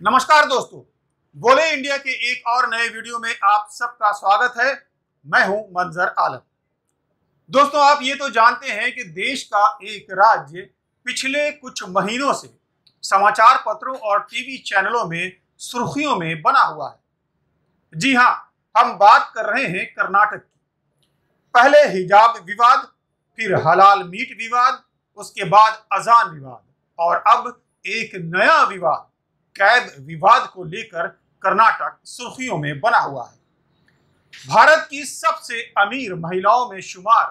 नमस्कार दोस्तों, बोले इंडिया के एक और नए वीडियो में आप सबका स्वागत है। मैं हूं मंजर आलम। दोस्तों, आप ये तो जानते हैं कि देश का एक राज्य पिछले कुछ महीनों से समाचार पत्रों और टीवी चैनलों में सुर्खियों में बना हुआ है। जी हां, हम बात कर रहे हैं कर्नाटक की। पहले हिजाब विवाद, फिर हलाल मीट विवाद, उसके बाद अजान विवाद और अब एक नया विवाद कैब विवाद को लेकर कर्नाटक सुर्खियों में बना हुआ है। भारत की सबसे अमीर महिलाओं में शुमार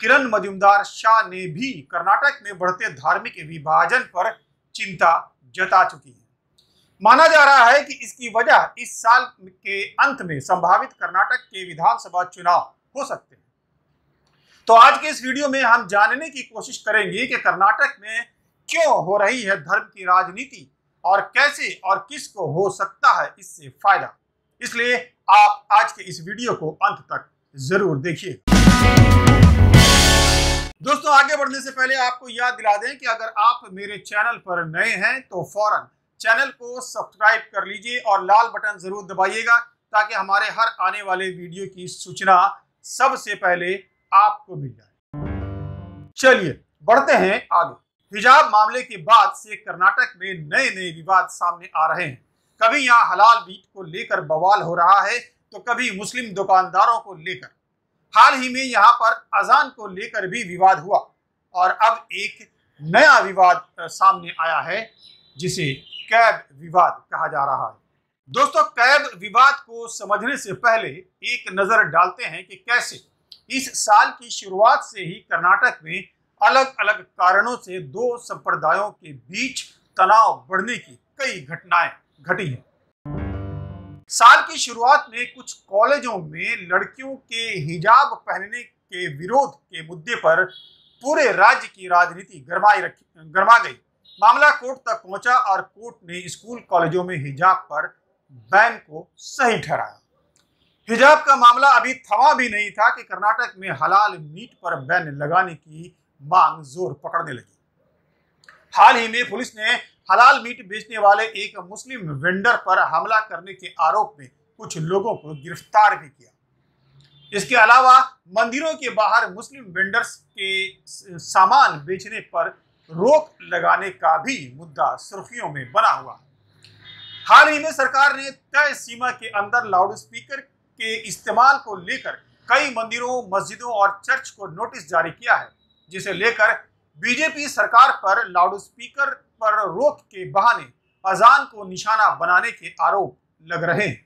किरण मजूमदार शाह ने भी कर्नाटक में बढ़ते धार्मिक विभाजन पर चिंता जता चुकी है। माना जा रहा है कि इसकी वजह इस साल के अंत में संभावित कर्नाटक के विधानसभा चुनाव हो सकते हैं। तो आज के इस वीडियो में हम जानने की कोशिश करेंगे कि कर्नाटक में क्यों हो रही है धर्म की राजनीति और कैसे और किसको हो सकता है इससे फायदा। इसलिए आप आज के इस वीडियो को अंत तक जरूर देखिए। दोस्तों, आगे बढ़ने से पहले आपको याद दिला दें कि अगर आप मेरे चैनल पर नए हैं तो फौरन चैनल को सब्सक्राइब कर लीजिए और लाल बटन जरूर दबाइएगा ताकि हमारे हर आने वाले वीडियो की सूचना सबसे पहले आपको मिल जाए। चलिए बढ़ते हैं आगे। हिजाब मामले के बाद से कर्नाटक में नए नए विवाद सामने आ रहे हैं। कभी यहाँ हलाल मीट को लेकर बवाल हो रहा है तो कभी मुस्लिम दुकानदारों को लेकर। हाल ही में यहाँ पर अजान को लेकर भी विवाद हुआ और अब एक नया विवाद सामने आया है जिसे कैब विवाद कहा जा रहा है। दोस्तों, कैब विवाद को समझने से पहले एक नजर डालते हैं कि कैसे इस साल की शुरुआत से ही कर्नाटक में अलग अलग कारणों से दो संप्रदायों के बीच तनाव बढ़ने की कई घटनाएं घटी हैं। साल की शुरुआत में कुछ कॉलेजों में लड़कियों के हिजाब पहनने के विरोध के मुद्दे पर पूरे राज्य की राजनीति गरमा गई। मामला कोर्ट तक पहुंचा और कोर्ट ने स्कूल कॉलेजों में हिजाब पर बैन को सही ठहराया। हिजाब का मामला अभी थमा भी नहीं था कि कर्नाटक में हलाल मीट पर बैन लगाने की मांग जोर पकड़ने लगी। हाल ही में पुलिस ने हलाल मीट बेचने वाले एक मुस्लिम वेंडर पर हमला करने के आरोप में कुछ लोगों को गिरफ्तार भी किया। इसके अलावा मंदिरों के बाहर मुस्लिम वेंडर्स के सामान बेचने पर रोक लगाने का भी मुद्दा सुर्खियों में बना हुआ है। हाल ही में सरकार ने तय सीमा के अंदर लाउडस्पीकर के इस्तेमाल को लेकर कई मंदिरों, मस्जिदों और चर्च को नोटिस जारी किया है, जिसे लेकर बीजेपी सरकार पर लाउडस्पीकर पर रोक के बहाने अजान को निशाना बनाने के आरोप लग रहे हैं।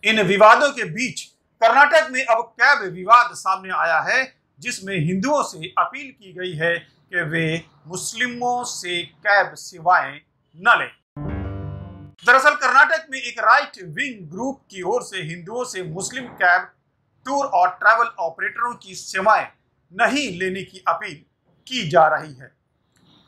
इन विवादों के बीच कर्नाटक में अब कैब विवाद सामने आया है, जिसमें हिंदुओं से अपील की गई है कि वे मुस्लिमों से कैब सेवाएं न लें। दरअसल कर्नाटक में एक राइट विंग ग्रुप की ओर से हिंदुओं से मुस्लिम कैब, टूर और ट्रैवल ऑपरेटरों की सेवाएं नहीं लेने की अपील की जा रही है।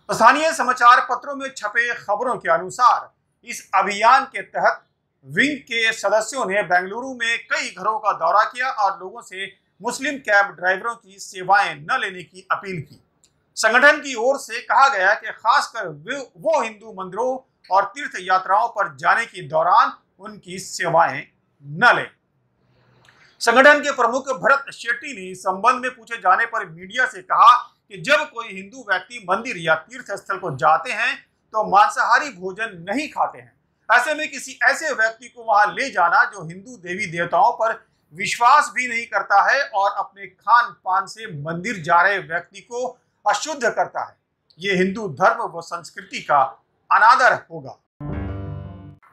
स्थानीय समाचार पत्रों में छपे खबरों के अनुसार इस अभियान के तहत विंग के सदस्यों ने बेंगलुरु में कई घरों का दौरा किया और लोगों से मुस्लिम कैब ड्राइवरों की सेवाएं न लेने की अपील की। संगठन की ओर से कहा गया कि खासकर वो हिंदू मंदिरों और तीर्थ यात्राओं पर जाने के दौरान उनकी सेवाएं न लें। संगठन के प्रमुख भरत शेट्टी ने इस संबंध में पूछे जाने पर मीडिया से कहा कि जब कोई हिंदू व्यक्ति मंदिर या तीर्थ स्थल को जाते हैं तो मांसाहारी भोजन नहीं खाते हैं। ऐसे में किसी ऐसे व्यक्ति को वहां ले जाना जो हिंदू देवी देवताओं पर विश्वास भी नहीं करता है और अपने खान पान से मंदिर जा रहे व्यक्ति को अशुद्ध करता है, ये हिंदू धर्म व संस्कृति का अनादर होगा।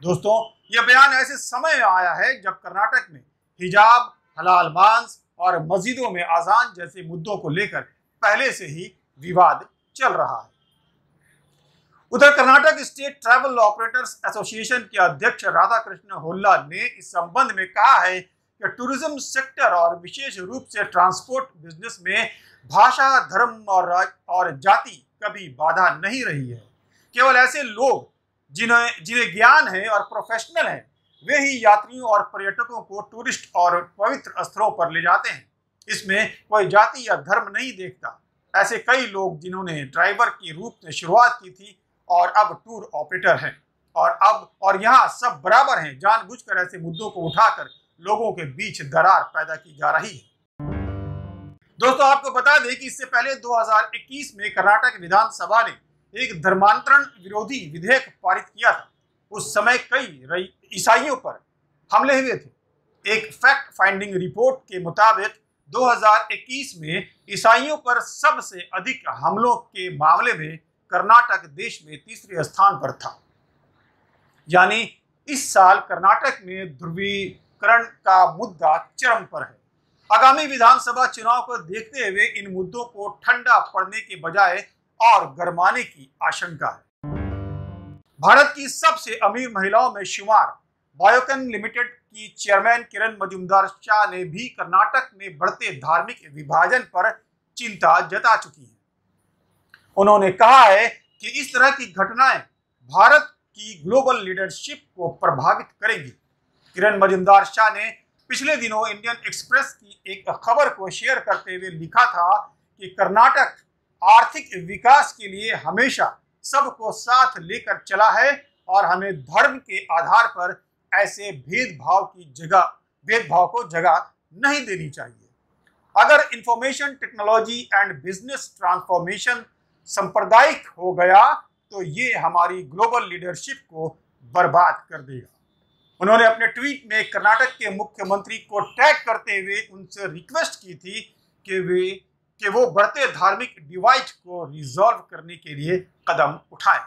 दोस्तों, यह बयान ऐसे समय आया है जब कर्नाटक में हिजाब, हलाल मांस और मस्जिदों में अजान जैसे मुद्दों को लेकर पहले से ही विवाद चल रहा है। उधर Karnataka state travel operators association के अध्यक्ष राधाकृष्ण होल्ला ने इस संबंध में कहा है कि टूरिज्म सेक्टर और विशेष रूप से ट्रांसपोर्ट बिजनेस में भाषा, धर्म और जाति कभी बाधा नहीं रही है। केवल ऐसे लोग जिन्हें ज्ञान है और प्रोफेशनल है वे ही यात्रियों और पर्यटकों को टूरिस्ट और पवित्र स्थलों पर ले जाते हैं। इसमें कोई जाति या धर्म नहीं देखता। ऐसे कई लोग जिन्होंने ड्राइवर के रूप में शुरुआत की थी और अब टूर ऑपरेटर हैं। और यहाँ सब बराबर हैं, जानबूझकर ऐसे मुद्दों को उठाकर लोगों के बीच दरार पैदा की जा रही है। दोस्तों, आपको बता दें कि इससे पहले 2021 में कर्नाटक विधानसभा ने एक धर्मांतरण विरोधी विधेयक पारित किया था। उस समय कई ईसाइयों पर हमले हुए थे। एक फैक्ट फाइंडिंग रिपोर्ट के मुताबिक 2021 में ईसाइयों पर सबसे अधिक हमलों के मामले में कर्नाटक देश में तीसरे स्थान पर था। यानी इस साल कर्नाटक में ध्रुवीकरण का मुद्दा चरम पर है। आगामी विधानसभा चुनाव को देखते हुए इन मुद्दों को ठंडा पड़ने के बजाय और गरमाने की आशंका है। भारत की सबसे अमीर महिलाओं में शुमार बायोकन लिमिटेड की चेयरमैन किरण मजूमदार-शाह ने भी कर्नाटक में बढ़ते धार्मिक विभाजन पर चिंता जता चुकी हैं। उन्होंने कहा है कि इस तरह की घटनाएं भारत की ग्लोबल लीडरशिप को प्रभावित करेंगी। किरण मजूमदार-शाह ने पिछले दिनों इंडियन एक्सप्रेस की एक खबर को शेयर करते हुए लिखा था कि कर्नाटक आर्थिक विकास के लिए हमेशा सबको साथ लेकर चला है और हमें धर्म के आधार पर ऐसे भेदभाव को जगह नहीं देनी चाहिए। अगर information technology and business transformation सांप्रदायिक हो गया तो ये हमारी ग्लोबल लीडरशिप को बर्बाद कर देगा। उन्होंने अपने ट्वीट में कर्नाटक के मुख्यमंत्री को टैग करते हुए उनसे रिक्वेस्ट की थी कि वो बढ़ते धार्मिक डिवाइड को रिजॉल्व करने के लिए कदम उठाएं।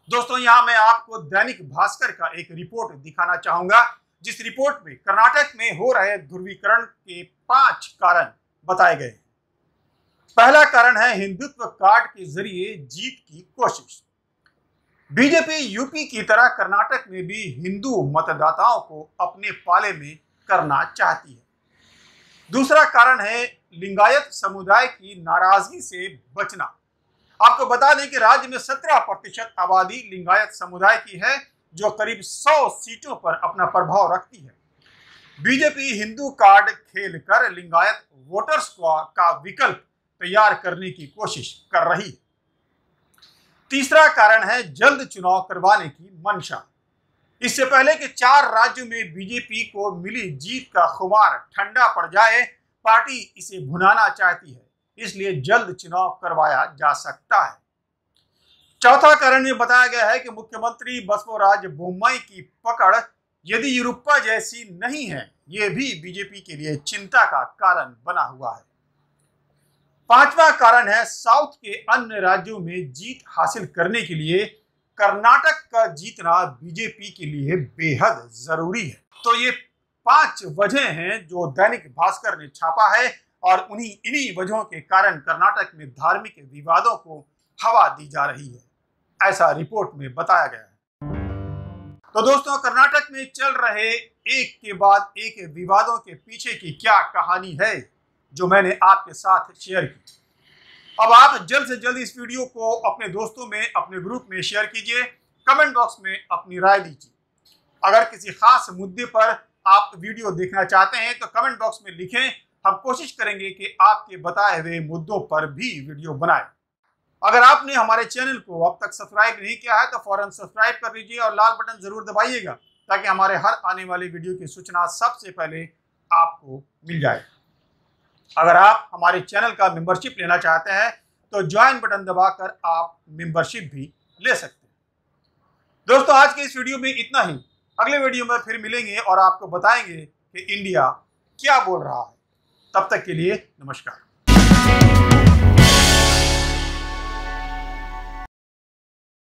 दोस्तों, यहाँ मैं आपको दैनिक भास्कर का एक रिपोर्ट दिखाना चाहूंगा, जिस रिपोर्ट में कर्नाटक में हो रहे ध्रुवीकरण के 5 कारण बताए गए। पहला कारण है हिंदुत्व कार्ड के जरिए जीत की कोशिश। बीजेपी यूपी की तरह कर्नाटक में भी हिंदू मतदाताओं को अपने पाले में करना चाहती है। दूसरा कारण है लिंगायत समुदाय की नाराजगी से बचना। आपको बता दें कि राज्य में 17% आबादी लिंगायत समुदाय की है, जो करीब 100 सीटों पर अपना प्रभाव रखती है। बीजेपी हिंदू कार्ड खेलकर लिंगायत वोटर्स का विकल्प तैयार करने की कोशिश कर रही है। तीसरा कारण है जल्द चुनाव करवाने की मंशा। इससे पहले कि 4 राज्यों में बीजेपी को मिली जीत का खुमार ठंडा पड़ जाए, पार्टी इसे भुनाना चाहती है, इसलिए जल्द चुनाव करवाया जा सकता है। चौथा कारण ये बताया गया है कि मुख्यमंत्री बसवराज बोम्मई की पकड़ यदि यूरोपा जैसी नहीं है, ये भी बीजेपी के लिए चिंता का कारण बना हुआ है। पांचवा कारण है साउथ के अन्य राज्यों में जीत हासिल करने के लिए कर्नाटक का जीतना बीजेपी के लिए बेहद जरूरी है। तो ये 5 वजह हैं जो दैनिक भास्कर ने छापा है और इन्हीं वजहों के कारण कर्नाटक में धार्मिक विवादों को हवा दी जा रही है, ऐसा रिपोर्ट में बताया गया है। तो दोस्तों, कर्नाटक में चल रहे एक के बाद एक विवादों के पीछे की क्या कहानी है जो मैंने आपके साथ शेयर की। अब आप जल्द से जल्द इस वीडियो को अपने दोस्तों में, अपने ग्रुप में शेयर कीजिए। कमेंट बॉक्स में अपनी राय दीजिए। अगर किसी खास मुद्दे पर आप वीडियो देखना चाहते हैं तो कमेंट बॉक्स में लिखें। हम कोशिश करेंगे कि आपके बताए हुए मुद्दों पर भी वीडियो बनाएं। अगर आपने हमारे चैनल को अब तक सब्सक्राइब नहीं किया है तो फौरन सब्सक्राइब कर लीजिए और लाल बटन जरूर दबाइएगा, ताकि हमारे हर आने वाली वीडियो की सूचना सबसे पहले आपको मिल जाए। अगर आप हमारे चैनल का मेंबरशिप लेना चाहते हैं तो ज्वाइन बटन दबाकर आप मेंबरशिप भी ले सकते हैं। दोस्तों, आज के इस वीडियो में इतना ही। अगले वीडियो में फिर मिलेंगे और आपको बताएंगे कि इंडिया क्या बोल रहा है। तब तक के लिए नमस्कार।